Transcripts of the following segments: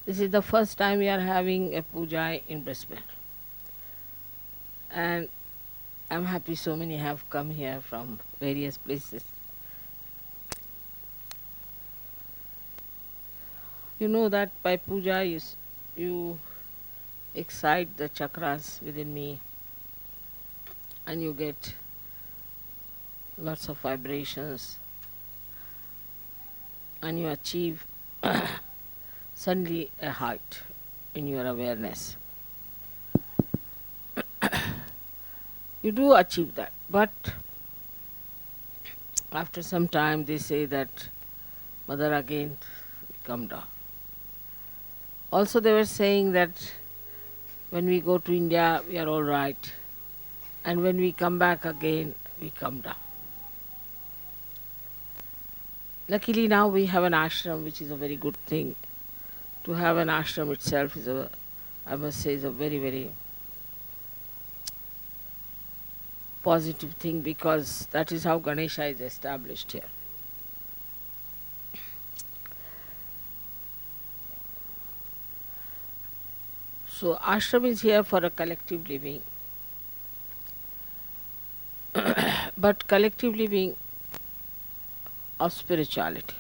This is the first time we are having a puja in Brisbane. And I'm happy so many have come here from various places. You know that by puja you excite the chakras within me and you get lots of vibrations and you achieve suddenly a height in your awareness. You do achieve that, but after some time they say that mother again come down. Also they were saying that when we go to India we are all right, and when we come back again we come down. Luckily now we have an ashram, which is a very good thing. To have an ashram itself is I must say, is a very, very positive thing, because that is how Ganesha is established here. So ashram is here for a collective living, but collective living of spirituality.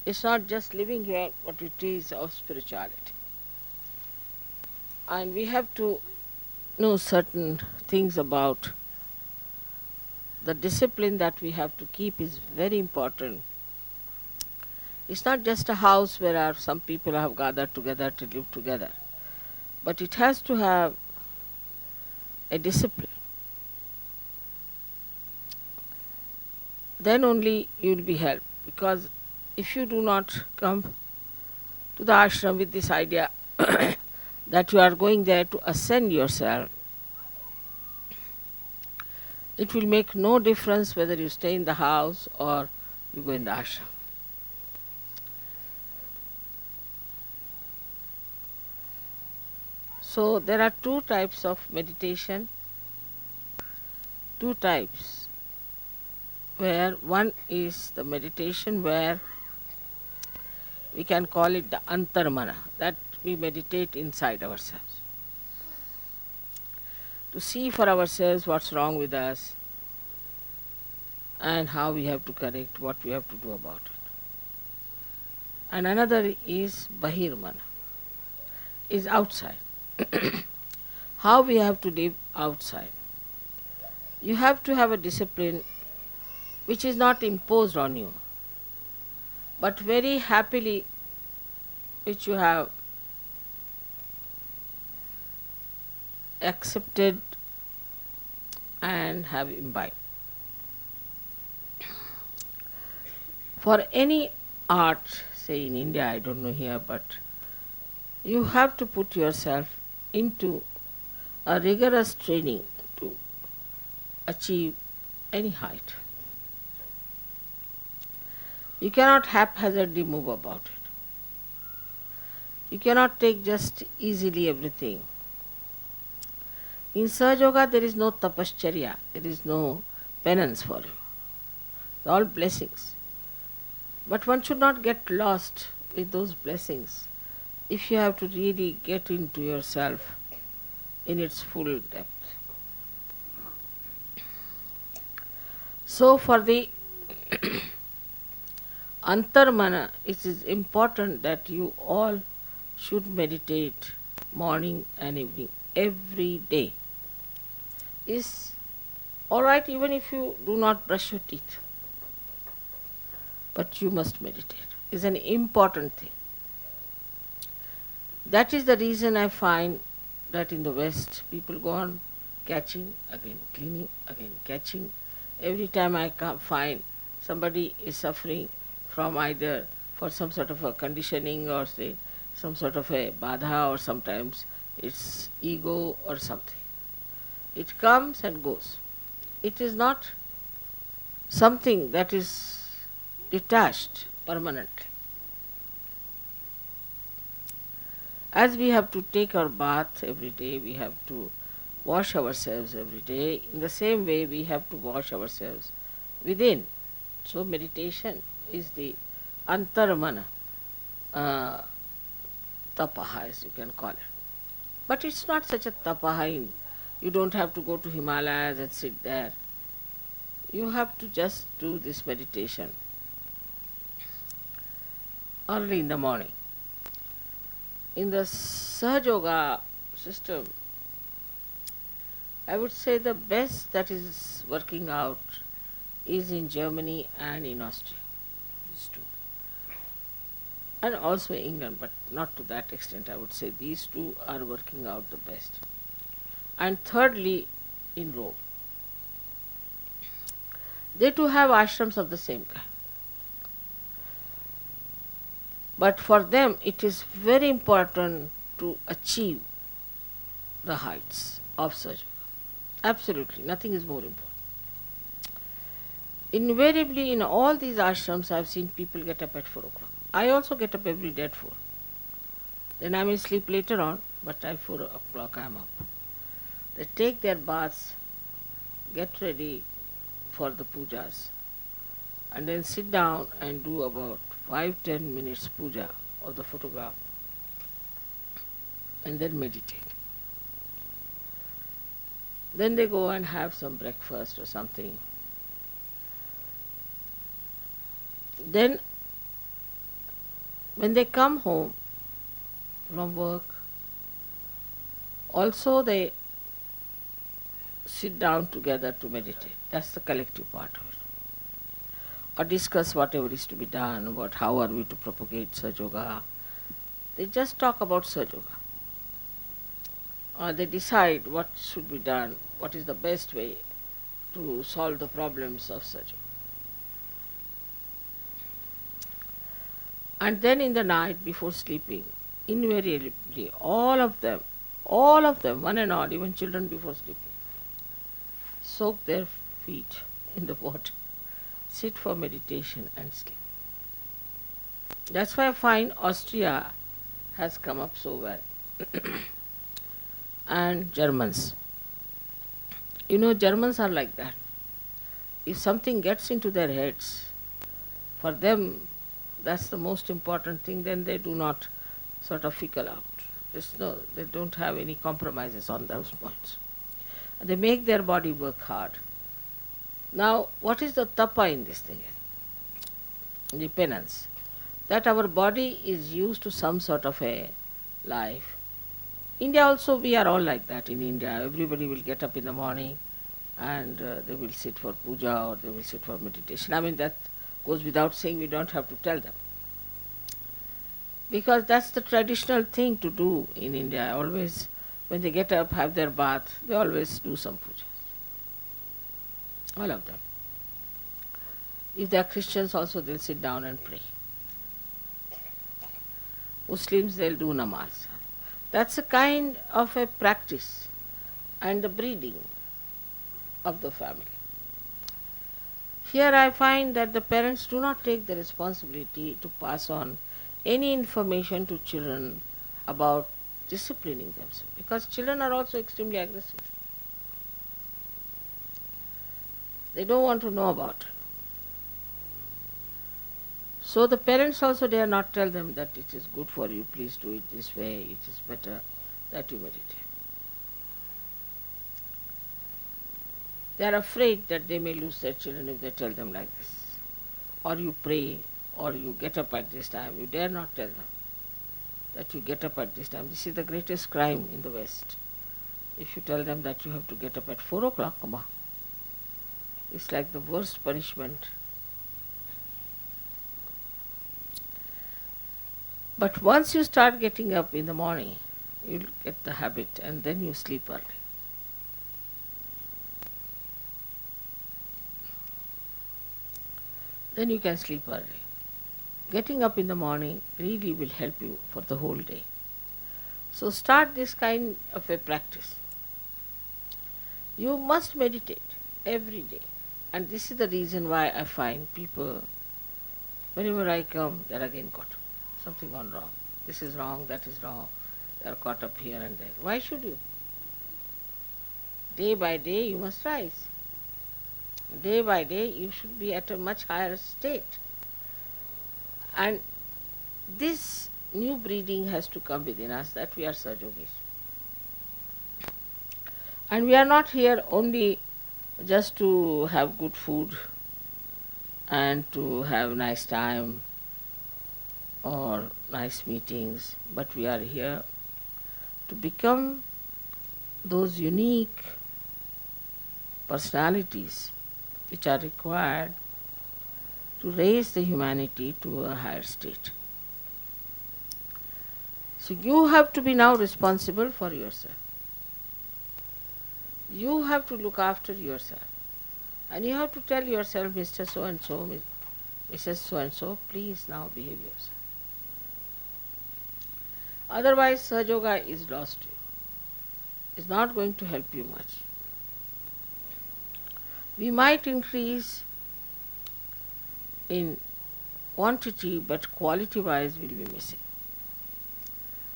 It's not just living here, but it is of spirituality. And we have to know certain things about the discipline that we have to keep is very important. It's not just a house where some people have gathered together to live together, but it has to have a discipline. Then only you will be helped, because if you do not come to the ashram with this idea that you are going there to ascend yourself, it will make no difference whether you stay in the house or you go in the ashram. So there are two types of meditation, two types, where one is the meditation where we can call it the antarmana, that we meditate inside ourselves, to see for ourselves what's wrong with us and how we have to correct, what we have to do about it. And another is bahirmana, is outside. How we have to live outside. You have to have a discipline which is not imposed on you, but very happily which you have accepted and have imbibed. For any art, say in India, I don't know here, but you have to put yourself into a rigorous training to achieve any height. You cannot haphazardly move about it. You cannot take just easily everything. In Sahaja Yoga there is no tapascharya, there is no penance for you. They're all blessings. But one should not get lost with those blessings if you have to really get into yourself in its full depth. So for the antarmana, it is important that you all should meditate morning and evening, every day. Is alright even if you do not brush your teeth, but you must meditate. Is an important thing. That is the reason I find that in the West people go on catching, again cleaning, again catching. Every time I find somebody is suffering from either for some sort of a conditioning or say some sort of a badha, or sometimes it's ego or something. It comes and goes. It is not something that is detached permanently. As we have to take our bath every day, we have to wash ourselves every day, in the same way we have to wash ourselves within. So meditation is the antarmana tapaha, as you can call it. But it's not such a tapaha. You don't have to go to Himalayas and sit there. You have to just do this meditation early in the morning. In the Sahaja Yoga system, I would say the best that is working out is in Germany and in Austria. These two. And also England, but not to that extent. I would say these two are working out the best. And thirdly, in Rome. They too have ashrams of the same kind. But for them, it is very important to achieve the heights of Sahaja. Absolutely, nothing is more important. Invariably, in all these ashrams, I have seen people get up at 4 o'clock. I also get up every day at 4. Then I may sleep later on, but at 4 o'clock I am up. They take their baths, get ready for the pujas, and then sit down and do about 5-10 minutes puja of the photograph, and then meditate. Then they go and have some breakfast or something. Then when they come home from work, also they sit down together to meditate. That's the collective part of it. Or discuss whatever is to be done, about how are we to propagate Sahaja Yoga. They just talk about Sahaja Yoga. Or they decide what should be done, what is the best way to solve the problems of Sahaja Yoga. And then in the night before sleeping, invariably all of them, one and all, even children before sleeping, soak their feet in the water, sit for meditation and sleep. That's why I find Austria has come up so well. And Germans. You know, Germans are like that. If something gets into their heads, for them that's the most important thing, then they do not sort of fickle out. They don't have any compromises on those points. They make their body work hard. Now, what is the tapa in this thing? The penance. That our body is used to some sort of a life. India also, we are all like that in India. Everybody will get up in the morning and they will sit for puja or they will sit for meditation. I mean, that goes without saying, we don't have to tell them. Because that's the traditional thing to do in India. Always, when they get up, have their bath, they always do some pujas. All of them. If they are Christians also, they'll sit down and pray. Muslims, they'll do namaz. That's a kind of a practice and the breeding of the family. Here I find that the parents do not take the responsibility to pass on any information to children about disciplining themselves, because children are also extremely aggressive. They don't want to know about it. So the parents also dare not tell them that it is good for you, please do it this way, it is better that you meditate. They are afraid that they may lose their children if they tell them like this. Or you pray, or you get up at this time. You dare not tell them that you get up at this time. This is the greatest crime in the West. If you tell them that you have to get up at 4 o'clock, it's like the worst punishment. But once you start getting up in the morning, you'll get the habit and then you sleep early. Then you can sleep early. Getting up in the morning really will help you for the whole day. So start this kind of a practice. You must meditate every day. And this is the reason why I find people, whenever I come, they're again caught up. Something gone wrong. This is wrong, that is wrong. They are caught up here and there. Why should you? Day by day you must rise. Day by day you should be at a much higher state. And this new breeding has to come within us, that we are Sahajogis. And we are not here only just to have good food and to have nice time or nice meetings, but we are here to become those unique personalities which are required to raise the humanity to a higher state. So you have to be now responsible for yourself. You have to look after yourself. And you have to tell yourself, Mr. So and so, Mrs. So and so, please now behave yourself. Otherwise, Sahajoga is lost to you. It's not going to help you much. We might increase in quantity, but quality-wise will be missing.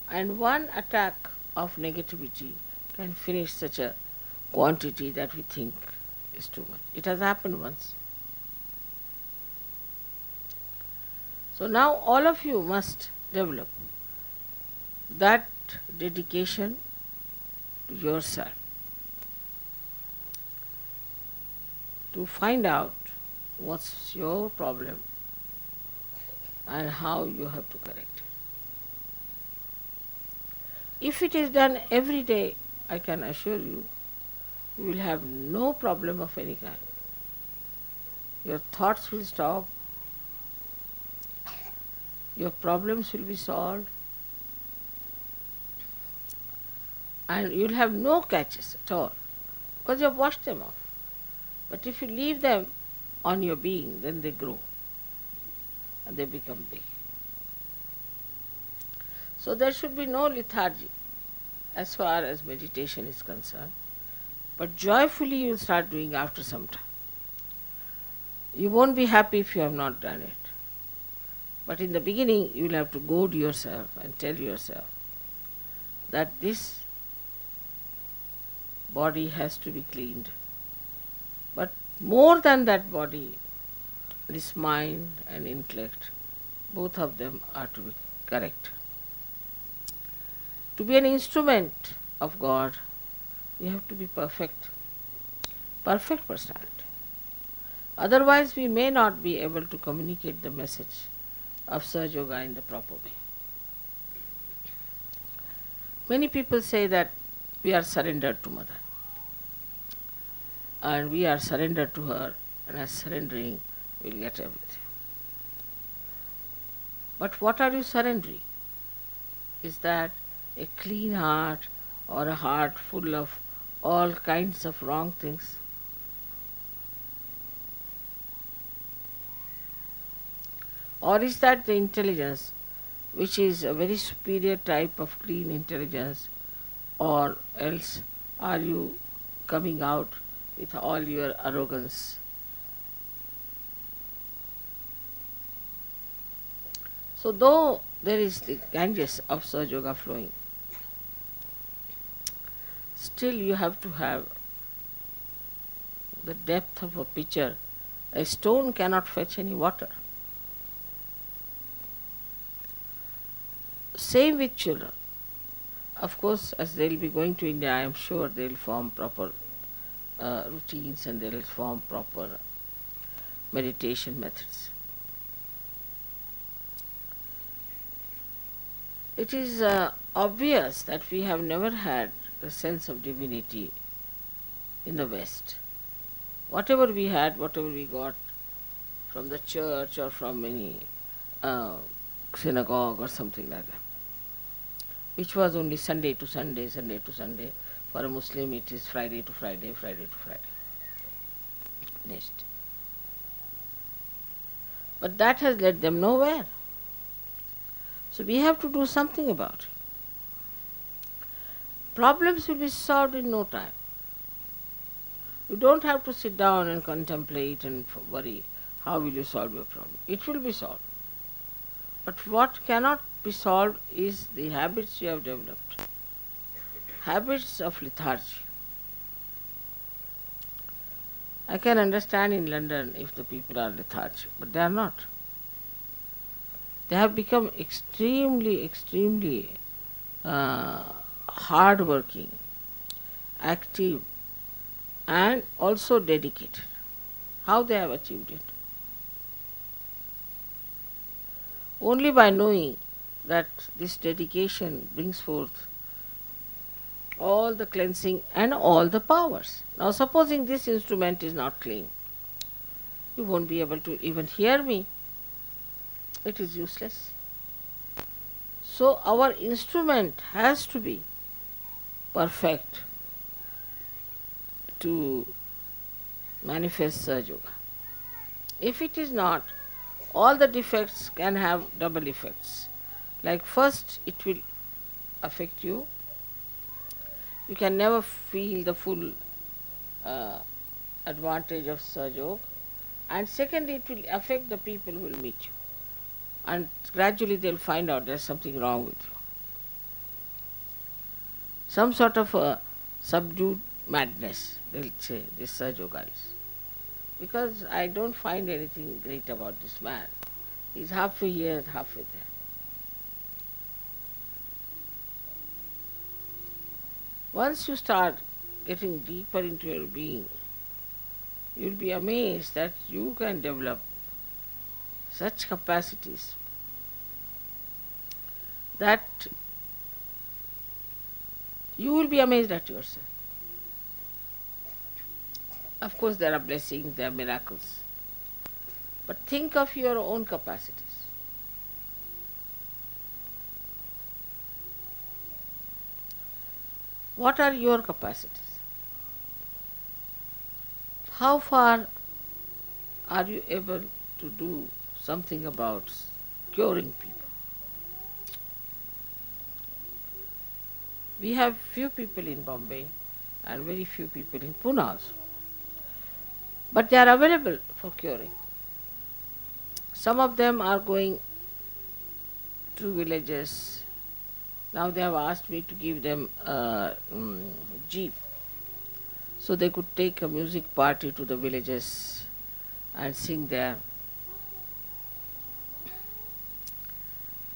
And one attack of negativity can finish such a quantity that we think is too much. It has happened once. So now all of you must develop that dedication to yourself to find out what's your problem and how you have to correct it. If it is done every day, I can assure you, you will have no problem of any kind. Your thoughts will stop, your problems will be solved, and you will have no catches at all, because you have washed them off. But if you leave them on your being, then they grow and they become big. So there should be no lethargy as far as meditation is concerned, but joyfully you will start doing after some time. You won't be happy if you have not done it. But in the beginning, you will have to goad yourself and tell yourself that this body has to be cleaned. But more than that body, this mind and intellect, both of them are to be correct. To be an instrument of God, you have to be perfect personality. Otherwise, we may not be able to communicate the message of Sahajoga in the proper way. Many people say that we are surrendered to Mother, and we are surrendered to her, and as surrendering, we will get everything. But what are you surrendering? Is that a clean heart or a heart full of all kinds of wrong things? Or is that the intelligence which is a very superior type of clean intelligence, or else are you coming out with all your arrogance? So though there is the Ganges of Sahajoga flowing, still you have to have the depth of a pitcher. A stone cannot fetch any water. Same with children. Of course, as they will be going to India, I am sure they will form proper routines and they will form proper meditation methods. It is obvious that we have never had a sense of divinity in the West. Whatever we had, whatever we got from the church or from any synagogue or something like that, which was only Sunday to Sunday, Sunday to Sunday. For a Muslim it is Friday to Friday, Friday to Friday. Next. But that has led them nowhere. So we have to do something about it. Problems will be solved in no time. You don't have to sit down and contemplate and worry how will you solve your problem. It will be solved. But what cannot be solved is the habits you have developed. Habits of lethargy. I can understand in London if the people are lethargic, but they are not. They have become extremely uh, hard-working, active, and also dedicated. How they have achieved it? Only by knowing that this dedication brings forth all the cleansing and all the powers. Now, supposing this instrument is not clean, you won't be able to even hear me. It is useless. So, our instrument has to be perfect to manifest Sahaja Yoga. If it is not, all the defects can have double effects. Like, first, it will affect you. You can never feel the full uh, advantage of Sahaja Yoga. And secondly, it will affect the people who will meet you. And gradually they'll find out there's something wrong with you. Some sort of a subdued madness, they'll say, this Sahaja Yoga is. Because I don't find anything great about this man. He's halfway here, halfway there. Once you start getting deeper into your being, you'll be amazed that you can develop such capacities that you will be amazed at yourself. Of course, there are blessings, there are miracles. But think of your own capacities. What are your capacities? How far are you able to do something about curing people? We have few people in Bombay and very few people in Pune also. But they are available for curing. Some of them are going to villages. Now they have asked me to give them a jeep, so they could take a music party to the villages and sing there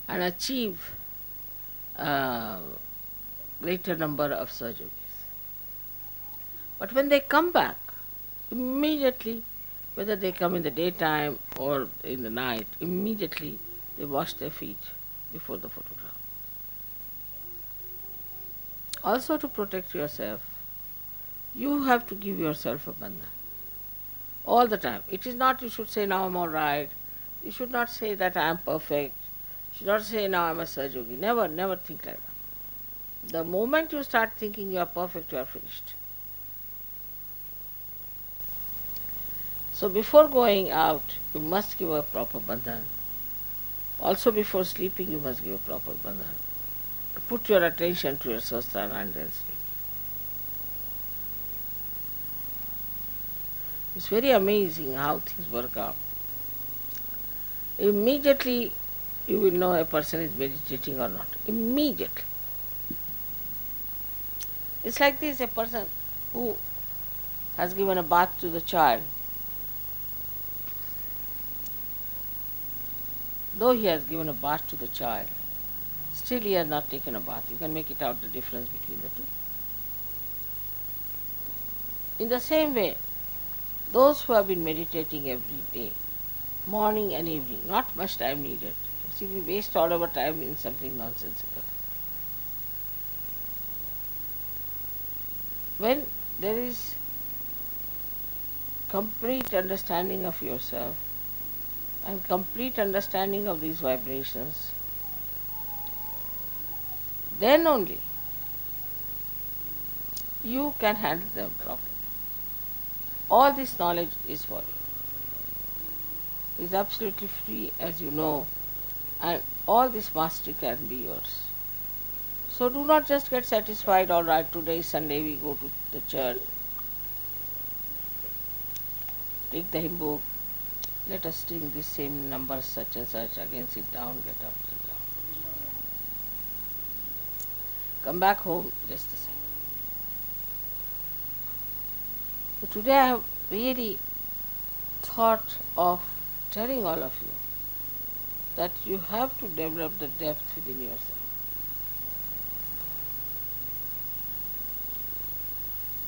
and achieve a greater number of surgeries. But when they come back, immediately, whether they come in the daytime or in the night, immediately they wash their feet before the photograph. Also, to protect yourself, you have to give yourself a bandhan all the time. It is not you should say, now I'm all right. You should not say that I am perfect. You should not say, now I'm a Sahaja. Never think like that. The moment you start thinking you are perfect, you are finished. So before going out, you must give a proper bandhan. Also before sleeping, you must give a proper bandhan. Put your attention to your sastra and then sleep. It's very amazing how things work out. Immediately you will know a person is meditating or not. Immediately. It's like this, a person who has given a bath to the child. Though he has given a bath to the child, still he has not taken a bath. You can make it out the difference between the two. In the same way, those who have been meditating every day, morning and evening, not much time needed. See, we waste all our time in something nonsensical. When there is complete understanding of yourself and complete understanding of these vibrations, then only you can handle them properly. All this knowledge is for you. It is absolutely free, as you know, and all this mastery can be yours. So do not just get satisfied, all right, today is Sunday, we go to the church, take the hymn book, let us sing this same number such and such, again sit down, get up, sit down. Come back home, just the same. So today I have really thought of telling all of you that you have to develop the depth within yourself.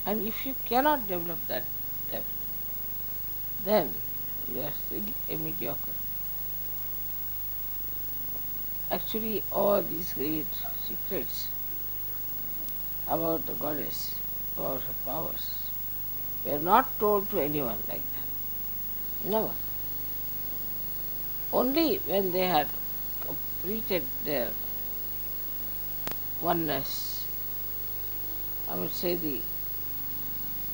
And if you cannot develop that depth, then you are still a mediocre. Actually, all these great secrets about the goddess, about her powers, were not told to anyone like that. Never. Only when they had completed their oneness, I would say the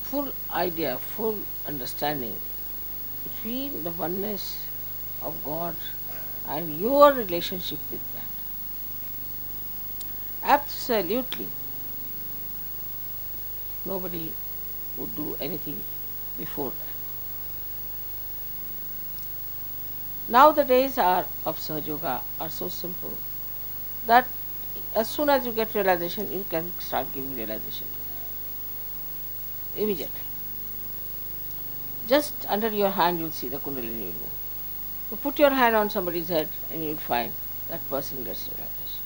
full idea, full understanding between the oneness of God and your relationship with that. Absolutely nobody would do anything before that. Now the days of Sahaja Yoga are so simple that as soon as you get realization, you can start giving realization immediately. Just under your hand you'll see the Kundalini will move. You put your hand on somebody's head and you'll find that person gets realization.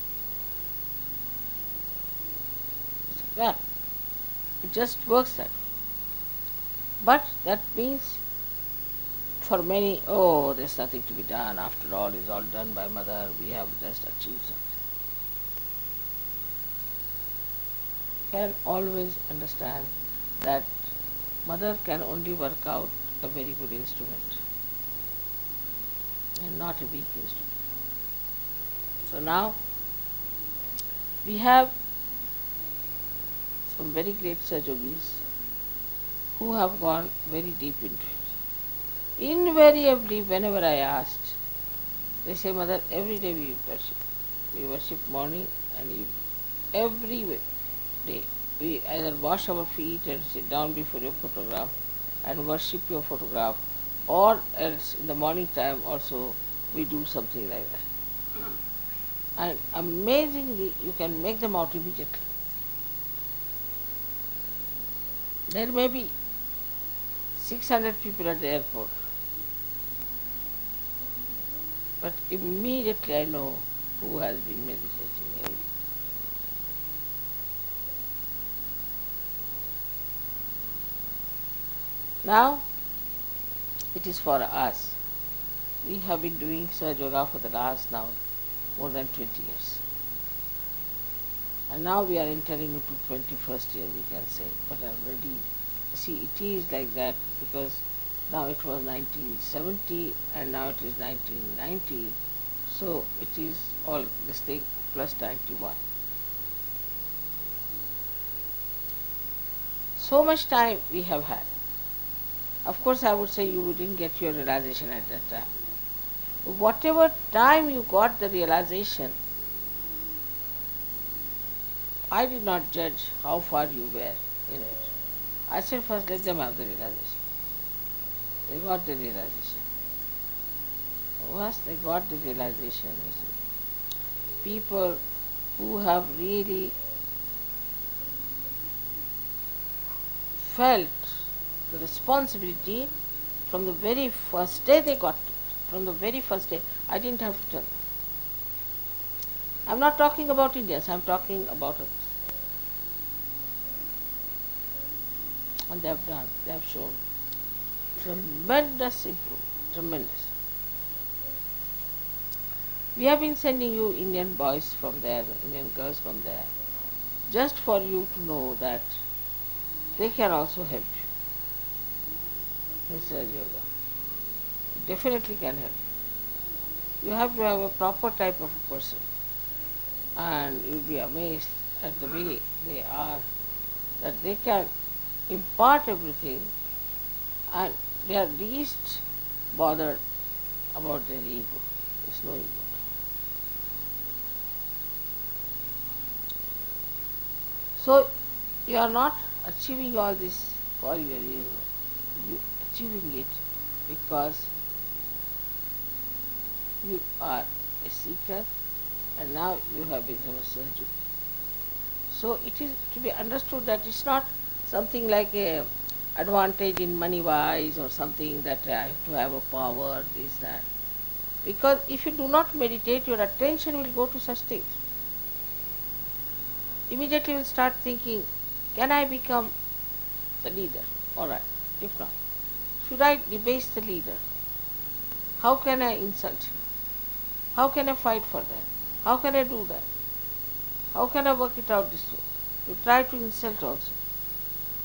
Yeah, it just works that way. But that means for many, oh, there's nothing to be done. After all, it's all done by Mother. We have just achieved something. Can always understand that Mother can only work out a very good instrument and not a weak instrument. So now we have some very great Sajogis who have gone very deep into it. Invariably, whenever I asked, they say, Mother, every day we worship. We worship morning and evening. Every day. We either wash our feet and sit down before your photograph and worship your photograph, or else in the morning time also we do something like that. And amazingly, you can make them out immediately. There may be 600 people at the airport, but immediately I know who has been meditating. Now, it is for us. We have been doing Sahaja Yoga for the last now more than 20 years. And now we are entering into 21st year, we can say. But already, see, it is like that because now it was 1970 and now it is 1990. So it is all this thing plus 91. So much time we have had. Of course, I would say you didn't get your realization at that time. Whatever time you got the realization, I did not judge how far you were in it. I said first let them have the realization. They got the realization. Once they got the realization, you see, people who have really felt the responsibility from the very first day they got to it. From the very first day, I didn't have to tell them. I'm not talking about Indians, I'm talking about others. And they have done, they have shown tremendous improvement, tremendous. We have been sending you Indian boys from there, Indian girls from there, just for you to know that they can also help you in Sahaja Yoga. Definitely can help. You have to have a proper type of a person, and you'll be amazed at the way they are, that they can impart everything and they are least bothered about their ego. There's no ego. So you are not achieving all this for your ego. You are achieving it because you are a seeker and now you have become a Sahaja. So it is to be understood that it's not something like a advantage in money wise or something that I have to have a power, this, that. Because if you do not meditate, your attention will go to such things. Immediately you will start thinking, can I become the leader? Alright, if not, should I debase the leader? How can I insult him? How can I fight for that? How can I do that? How can I work it out this way? You try to insult also.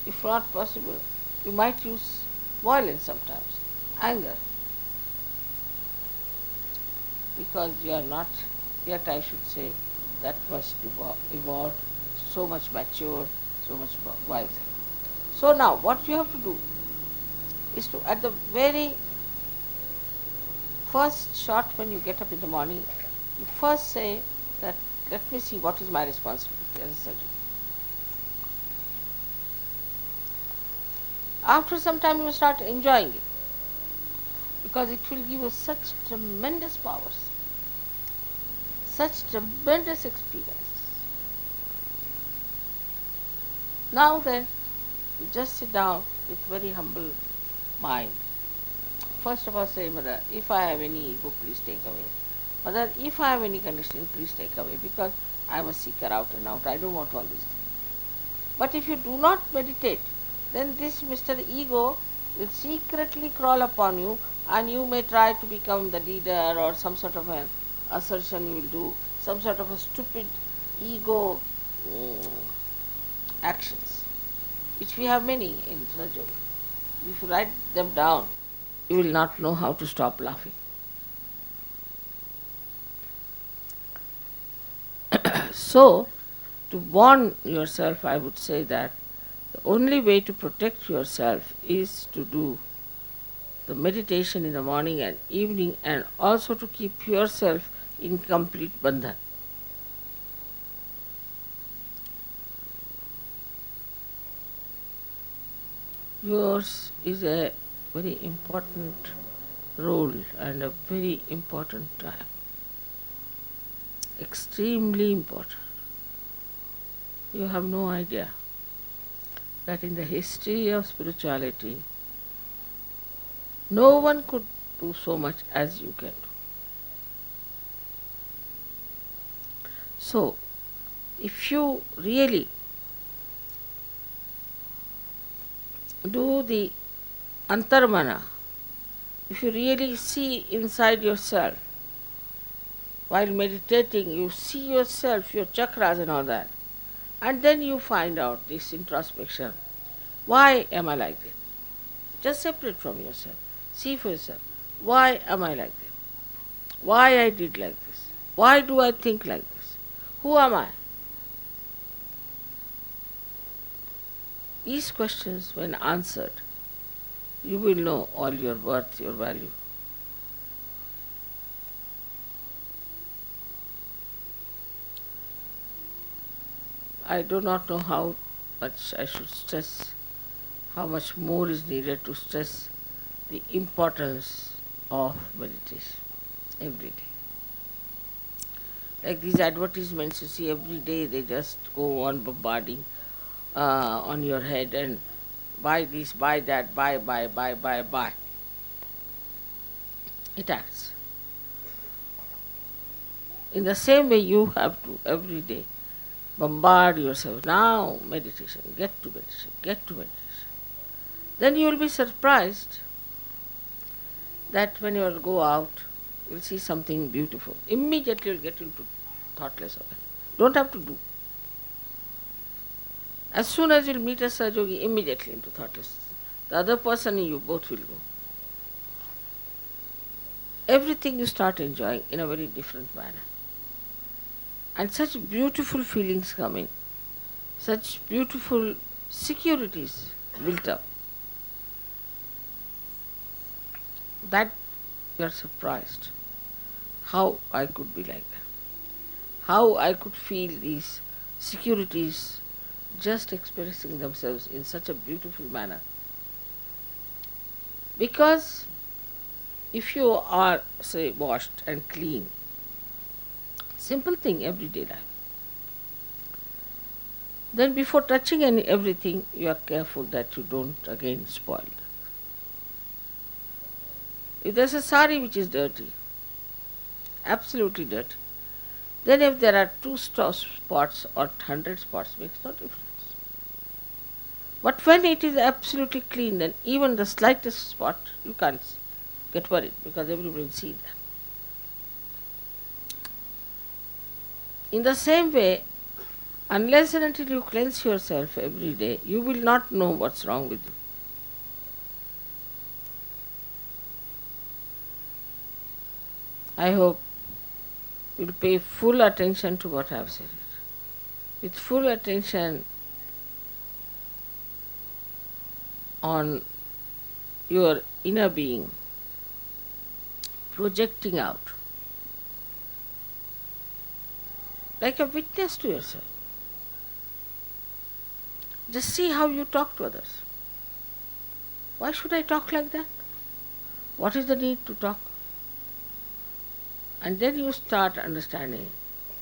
If not possible, you might use violence sometimes, anger, because you are not yet, I should say, that much evolved, so much mature, so much wiser. So now what you have to do is to, at the very first shot when you get up in the morning, you first say that, let me see what is my responsibility as a surgeon. After some time you start enjoying it, because it will give you such tremendous powers, such tremendous experiences. Now then, you just sit down with very humble mind. First of all say, Mother, if I have any ego, please take away. Mother, if I have any conditioning, please take away, because I am a seeker out and out. I don't want all these things. But if you do not meditate, then this Mr. Ego will secretly crawl upon you, and you may try to become the leader, or some sort of an assertion you will do, some sort of a stupid ego actions, which we have many in Raja. If you write them down, you will not know how to stop laughing. So, to warn yourself, I would say that the only way to protect yourself is to do the meditation in the morning and evening, and also to keep yourself in complete bandhan. Yours is a very important role and a very important time. Extremely important. You have no idea that in the history of spirituality, no one could do so much as you can do. So, if you really do the antarmana, if you really see inside yourself, while meditating, you see yourself, your chakras and all that, and then you find out this introspection. Why am I like this? Just separate from yourself. See for yourself. Why am I like this? Why I did like this? Why do I think like this? Who am I? These questions, when answered, you will know all your worth, your value. I do not know how much I should stress, how much more is needed to stress the importance of meditation every day. Like these advertisements you see every day, they just go on bombarding on your head, and buy this, buy that, buy. It acts. In the same way, you have to every day bombard yourself. Now, meditation, get to meditation, get to meditation. Then you will be surprised that when you go out, you will see something beautiful. Immediately you will get into thoughtless of it. Don't have to do. As soon as you will meet a Sahajogi, immediately into thoughtless. The other person and you both will go. Everything you start enjoying in a very different manner. And such beautiful feelings come in, such beautiful securities built up, that you are surprised how I could be like that, how I could feel these securities just expressing themselves in such a beautiful manner. Because if you are, say, washed and clean, simple thing, everyday life, then before touching everything, you are careful that you don't again spoil. If there's a sari which is dirty, absolutely dirty. Then if there are spots or 100 spots, makes no difference. But when it is absolutely clean, then even the slightest spot, you can't get worried because everybody will see that. In the same way, unless and until you cleanse yourself every day, you will not know what's wrong with you. I hope you'll pay full attention to what I have said. With full attention on your inner being, projecting out, like a witness to yourself. Just see how you talk to others. Why should I talk like that? What is the need to talk? And then you start understanding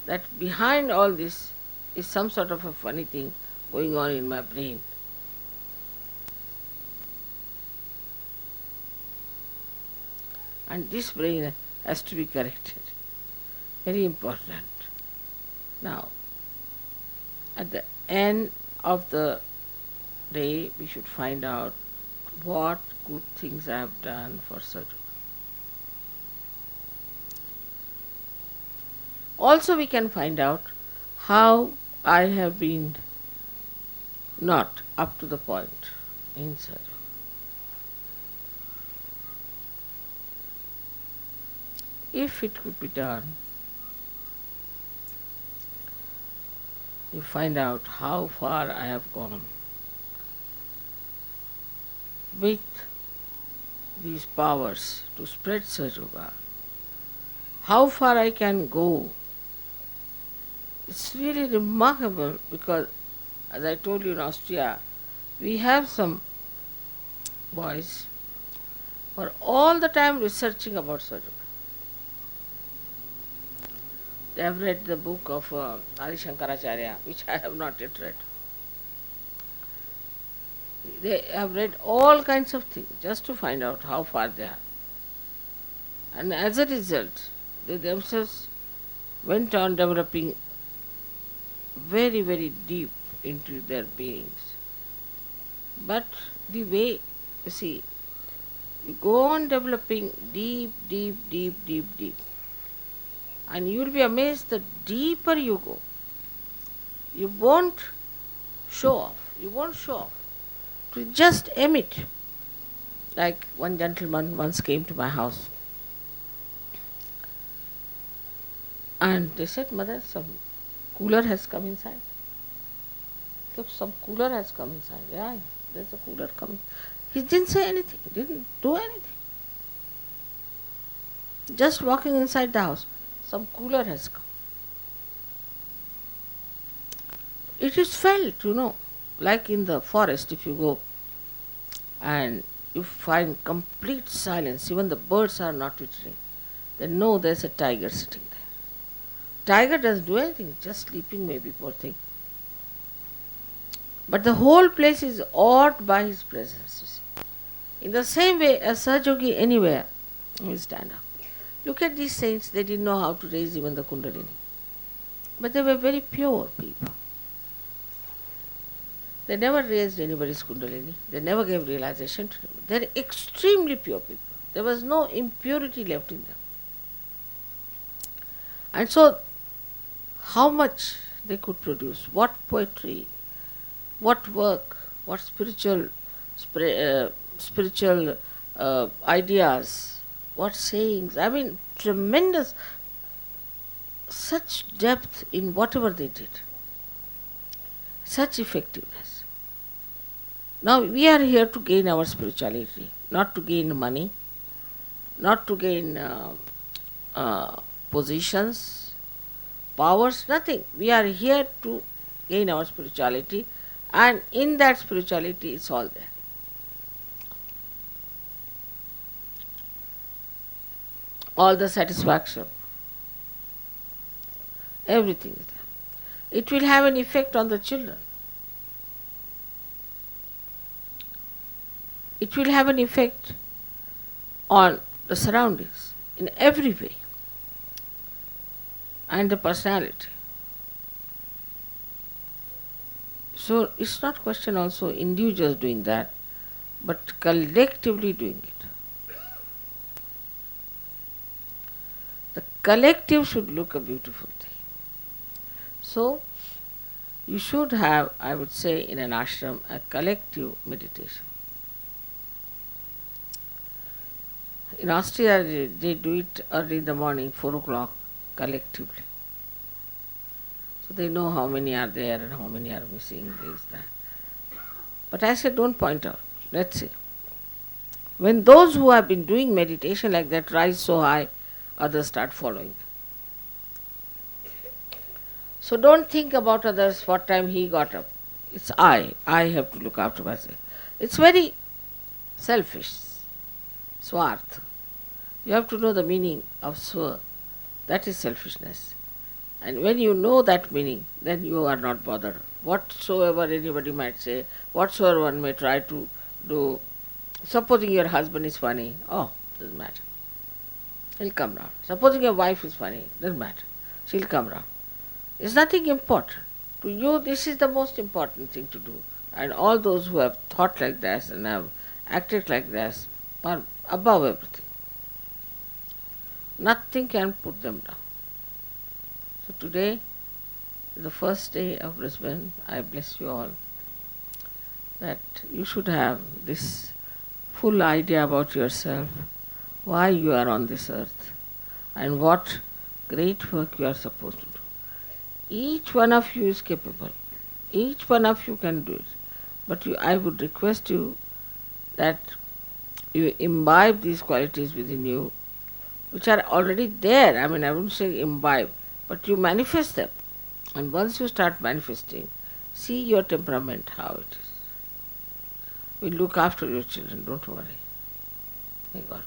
that behind all this is some sort of a funny thing going on in my brain. And this brain has to be corrected. Very important. Now, at the end of the day, we should find out what good things I have done for Sadhu. Also, we can find out how I have been not up to the point in Sadhu. If it could be done, you find out how far I have gone with these powers to spread Sahaja, how far I can go. It's really remarkable because, as I told you in Austria, we have some boys who are all the time researching about Sahaja. They have read the book of Adi Shankaracharya, which I have not yet read. They have read all kinds of things just to find out how far they are. And as a result, they themselves went on developing very, very deep into their beings. But the way, you see, you go on developing deep, and you will be amazed the deeper you go, you won't show off. You won't show off. To just emit. Like one gentleman once came to my house and they said, Mother, some cooler has come inside. Look, some cooler has come inside. Yeah, there's a cooler coming. He didn't say anything, didn't do anything. Just walking inside the house, some cooler has come. It is felt, like in the forest if you go and you find complete silence, even the birds are not twittering, then know there's a tiger sitting there. Tiger doesn't do anything, just sleeping maybe, poor thing. But the whole place is awed by his presence, you see. In the same way, a Sahajogi anywhere will stand up. Look at these saints, they didn't know how to raise even the Kundalini. But they were very pure people. They never raised anybody's Kundalini. They never gave realization to them. They're extremely pure people. There was no impurity left in them. And so, how much they could produce, what poetry, what work, what spiritual ideas, what sayings. I mean, tremendous, such depth in whatever they did, such effectiveness. Now we are here to gain our spirituality, not to gain money, not to gain positions, powers, nothing. We are here to gain our spirituality, and in that spirituality it's all there. All the satisfaction, everything is there. It will have an effect on the children. It will have an effect on the surroundings in every way. and the personality. So it's not question also individuals doing that, but collectively doing it. The collective should look a beautiful thing. So you should have, I would say, in an ashram, a collective meditation. In Austria, they do it early in the morning, 4 o'clock, collectively. So they know how many are there and how many are missing, this, that. But I said, don't point out. Let's see. When those who have been doing meditation like that rise so high, others start following them. So don't think about others, what time he got up. It's I. I have to look after myself. It's very selfish. Swarth. You have to know the meaning of swa. That is selfishness. And when you know that meaning, then you are not bothered. Whatsoever anybody might say, whatsoever one may try to do, supposing your husband is funny, doesn't matter. He'll come round. Supposing your wife is funny, doesn't matter. She'll come round. It's nothing important. To you, this is the most important thing to do. And all those who have thought like this and have acted like this are above everything. Nothing can put them down. So today, the first day of Brisbane, I bless you all that you should have this full idea about yourself, why you are on this earth, and what great work you are supposed to do. Each one of you is capable. Each one of you can do it. But I would request you that you imbibe these qualities within you, which are already there. I mean, I wouldn't say imbibe, but you manifest them. And once you start manifesting, see your temperament, how it is. We'll look after your children, don't worry. May God